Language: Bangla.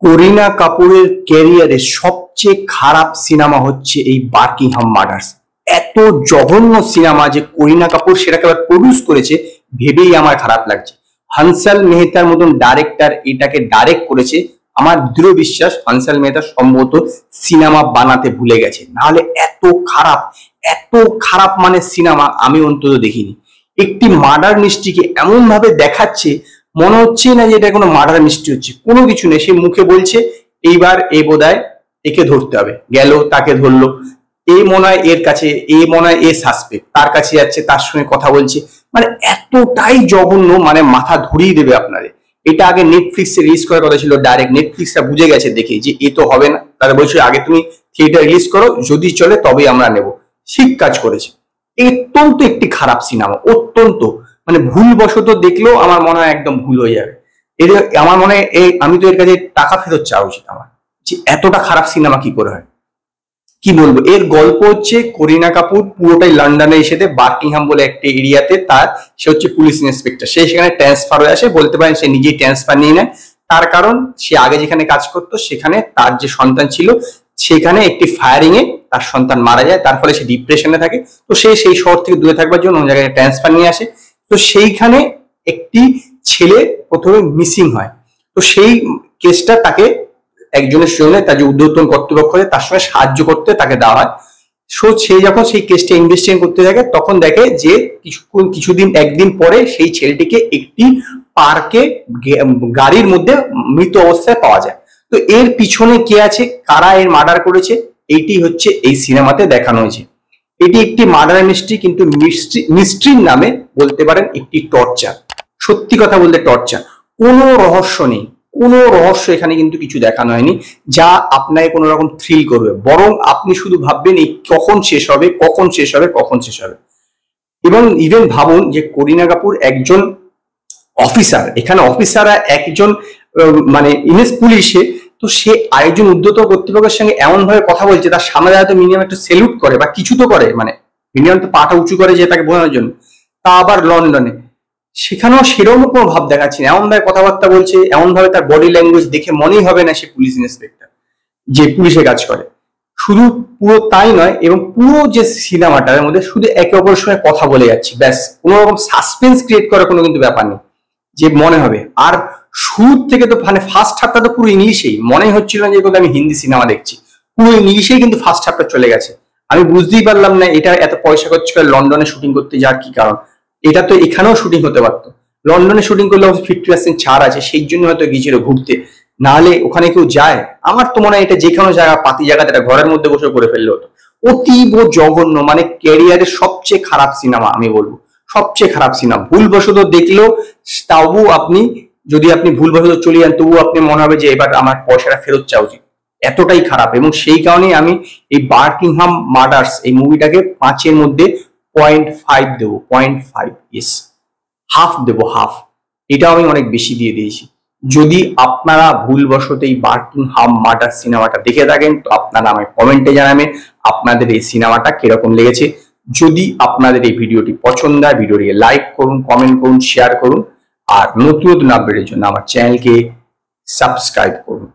করিনা কাপুরের ক্যারিয়ারে সবচেয়ে খারাপ সিনেমা হচ্ছে এই বার্কিংহাম মার্ডার্স। এত জঘন্য সিনেমা যে করিনা কাপুর সেটাকে আবার প্রডিউস করেছে ভেবেই আমার খারাপ লাগছে। হানসাল মেহতার মতন ডাইরেক্টর এটাকে ডাইরেক্ট করেছে। আমার দৃঢ় বিশ্বাস হানসাল মেহতা সম্ভবত সিনেমা বানাতে ভুলে গেছে, নাহলে এত খারাপ মানে সিনেমা আমি অন্তত দেখিনি। একটি মার্ডার মিস্ট্রিকে এমন ভাবে দেখাচ্ছে মনে হচ্ছে না যে এটা কোনো মার্ডার মিস্ট্রি হচ্ছে, কোনো কিছু নেই। সে মুখে বলছে এইবার এ বোধহয় একে ধরতে হবে, গেল তাকে ধরলো, এ মনে হয় এর কাছে, এ মনে হয় এ সাসপেক্ট, তার কাছে যাচ্ছে, তার সঙ্গে কথা বলছে। মানে এতটাই জঘন্য, মানে মাথা ধরিয়ে দেবে আপনাদের। এটা আগে নেটফ্লিক্সে রিলিজ করার কথা ছিল, ডাইরেক্ট নেটফ্লিক্সটা বুঝে গেছে দেখে যে এ তো হবে না, তারা বলছে আগে তুমি থিয়েটার রিলিজ করো, যদি চলে তবেই আমরা নেব। ঠিক কাজ করেছে। অত্যন্ত একটি খারাপ সিনেমা, অত্যন্ত, মানে ভুলবশত দেখলেও আমার মনে হয় একদম ভুল হয়ে যাবে। এর আমার মনে হয় আমি তো এর কাছে টাকা ফেরত চাওয়া উচিত আমার, যে এতটা খারাপ সিনেমা কি করে হয়। কি বলবো, এর গল্প হচ্ছে করিনা কাপুর পুরোটাই লন্ডনে এসে বার্কিংহাম বলে একটা এরিয়াতে সে হচ্ছে পুলিশ ইন্সপেক্টর। সে সেখানে ট্রান্সফার হয়ে আসে, বলতে পারেন সে নিজেই ট্রান্সফার নিয়ে নেয়। তার কারণ সে আগে যেখানে কাজ করতো সেখানে তার যে সন্তান ছিল, সেখানে একটি ফায়ারিং এ তার সন্তান মারা যায়, তার ফলে সে ডিপ্রেশনে থাকে। তো সে সেই শহর থেকে দূরে থাকবার জন্য অন্য জায়গায় ট্রান্সফার নিয়ে আসে। তো সেইখানে একটি ছেলে প্রথমে মিসিং হয়। তো সেই কেসটা তাকে একজনের সঙ্গে তার যে ঊর্ধ্বতন কর্তৃপক্ষ তার সঙ্গে সাহায্য করতে তাকে দেওয়া হয়। সে যখন সেই কেসটা ইনভেস্টিগেশন করতে থাকে তখন দেখে যে একদিন পরে সেই ছেলেটিকে একটি পার্কে গাড়ির মধ্যে মৃত অবস্থায় পাওয়া যায়। তো এর পিছনে কে আছে, কারা এর মার্ডার করেছে, এইটি হচ্ছে এই সিনেমাতে দেখানো হয়েছে। এটি একটি মার্ডার মিস্ট্রি, কিন্তু মিস্ট্রির নামে বলতে পারেন একটি টর্চার। সত্যি কথা বলতে টর্চার, কোনো রহস্য নেই, কোনো রহস্য এখানে কিন্তু কিছু দেখানো হয়নি যা আপনাকে কোনো রকম থ্রিল করবে, বরং আপনি শুধু ভাববেন এই কখন শেষ হবে, কখন শেষ হবে, কখন শেষ হবে। এবং ইভেন ভাবুন যে করিনা কাপুর একজন অফিসার, এখানে অফিসাররা একজন মানে ইংরেজ পুলিশে, তো সে আরেকজন ঊর্ধ্বতন কর্তৃপক্ষের সঙ্গে এমন ভাবে কথা বলছে, তার সামনে হয়তো মিনিমাম একটা সেলুট করে বা কিছু তো করে, মানে মিনিমাম তো পাটা উঁচু করে যে তাকে বোঝানোর জন্য। তা আবার লন্ডনে, সেখানেও সেরকম কোনো ভাব দেখাচ্ছি না। এমন ভাবে কথাবার্তা বলছে, এমন ভাবে তার বডি ল্যাঙ্গুয়েজ দেখে মনেই হবে না সে পুলিশ ইন্সপেক্টর, যে পুলিশে কাজ করে। শুধু পুরো তাই নয়, এবং পুরো যে সিনেমাটার মধ্যে শুধু একে অপরের সঙ্গে কথা বলে যাচ্ছি, ব্যাস, কোনো রকম সাসপেন্স ক্রিয়েট করার কোনো কিন্তু ব্যাপার নেই যে মনে হবে। আর শুরু থেকে তো মানে ফার্স্ট হাফটা তো পুরো ইংলিশেই, মনে হচ্ছিল না যে আমি হিন্দি সিনেমা দেখছি, পুরো ইংলিশেই কিন্তু ফার্স্ট হাফটা চলে গেছে। আমি বুঝতেই পারলাম না এটা এত পয়সা খরচ করে লন্ডনে শুটিং করতে যাওয়ার কি কারণ। এটা তো এখানেও শুটিং হতে পারতো, লন্ডনে শুটিং করলে 50% ছাড় আছে, সেই জন্য হয়তো গিয়েছিল ঘুরতে, নাহলে ওখানে কেউ যায়? আমার তো মনে হয় এটা যে কোনো জায়গা, পাতি জায়গাতে একটা ঘরের মধ্যে বসে করে ফেললে হতো। অতীব জঘন্য, মানে ক্যারিয়ারের সবচেয়ে খারাপ সিনেমা আমি বলবো, সবচেয়ে খারাপ সিনেমা। ভুলবশত দেখলেও তাও আপনি, যদি আপনি ভুলবশত চলে যান তবুও আপনি মনে হবে যে এবার আমার পয়সাটা ফেরত চাওয়া উচিত, এতটাই খারাপ। এবং সেই কারণেই আমি এই বার্কিংহাম মার্ডার্স এই মুভিটাকে 5-এর মধ্যে 0.5 দেবো, 0.5, ইয়েস, হাফ দেবো, হাফ। এটাও আমি অনেক বেশি দিয়ে দিয়েছি। যদি আপনারা ভুলবশত এই বার্কিংহাম মার্ডার সিনেমাটা দেখে থাকেন তো আপনারা আমায় কমেন্টে জানাবেন আপনাদের এই সিনেমাটা কিরকম লেগেছে। যদি আপনাদের এই ভিডিওটি পছন্দ হয়, ভিডিওটিকে লাইক করুন, কমেন্ট করুন, শেয়ার করুন, আর নতুন নতুন আপডেটের জন্য আমার চ্যানেলকে সাবস্ক্রাইব করুন।